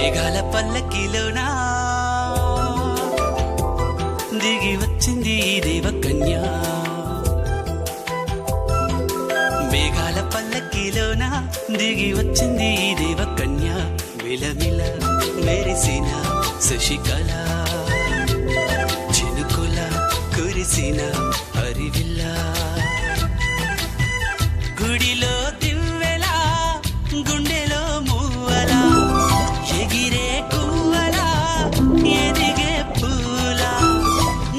మేఘాల పల్లకిలోనా దిగి వచ్చింది దేవకన్య. మేఘాల పల్లకిలోన దిగి వచ్చింది దేవకన్య. విలమిల మెరిసిన శశికళ చినుకుల కురిసిన హరివిల్ల. గుడిలో దివ్వెలా గుండెలో మువ్వలా ఎగిరే కువ్వలా ఎదిగే పూలా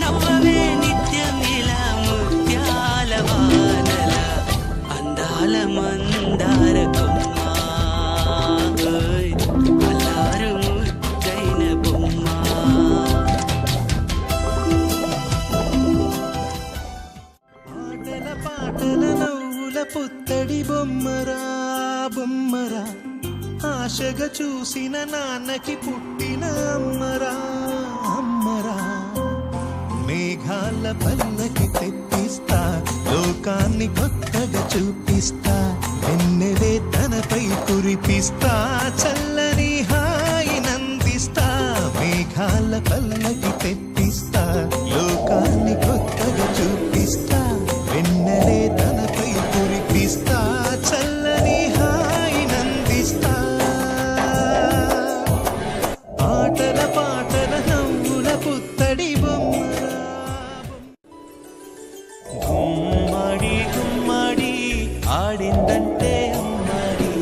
నవ్వవే నిత్యం ఇలా ముత్యాల వానల అందాల మందార కొమ్మ అల్లారు ముద్దైన బొమ్మ. పాటల పాటల నవ్వుల పుత్తడి బొమ్మరా బొమ్మరా ఆశగా చూసిన నాన్నకి పుట్టిన అమ్మరా అమ్మరా. మేఘాల పల్లకి తెప్పిస్తా లోకాన్ని కొత్తగా చూపిస్తా వెన్నెలే తనపై కురిపిస్తా చల్లని హాయి నందిస్తా. మేఘాల పల్లకి తెప్పిస్తా లోకాన్ని కొత్తగా చూపిస్తా వెన్నెలే తనపై కురిపిస్తా చల్లని హాయి నందిస్తా. ఆటల పాటల నవ్వుల పుత్తడి బొమ్మరా. గుమ్మడి గుమ్మడి ఆడిందంటే అమ్మాడి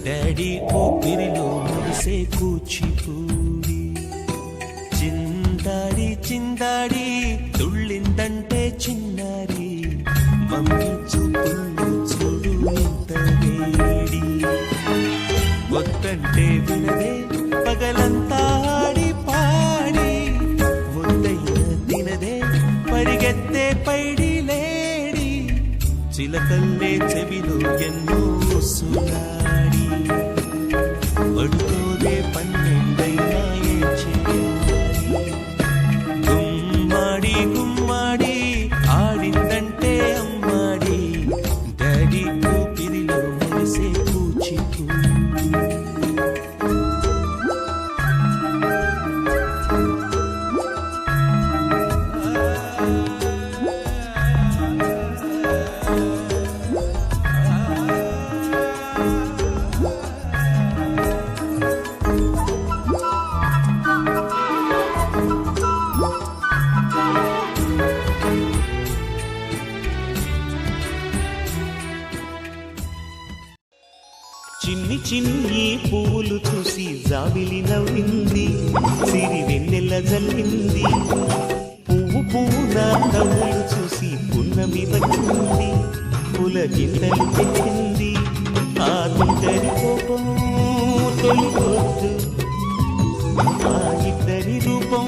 డాడీ ఊపిరిలో మురిసే కూచిపూడి. చిందాడి చిందాడి తుళ్ళిందంటే చిన్నారి మమ్మీ చూపుల్లో చూడు ఎంత వేడి. వద్దంటే వినదే పగలంతా ఆడి పాడి ముద్దైన తినదే పరిగెత్తే పైడి లేడి. చిలకల్లే చెవిలో ఎన్నో సులాడి అడుగోదే పన్నెండైనా ఏం చేయాలి. గుమ్మాడి గుమ్మాడి ఆడిందంటే అమ్మాడి డాడీ ఊపిరిలో మురిసే కూచిపూడి. చిన్ని చిన్ని పువ్వులు చూసి జాబిలి నవ్వింది సిరి వెన్నెల జల్లింది. పువ్వు పువ్వు నా నవ్వులు చూసి పున్నమి వచ్చింది పులకింతలు పెట్టింది. ఆ ఇద్దరి కోపం తొలి పొద్దు ఆ ఇద్దరి రూపం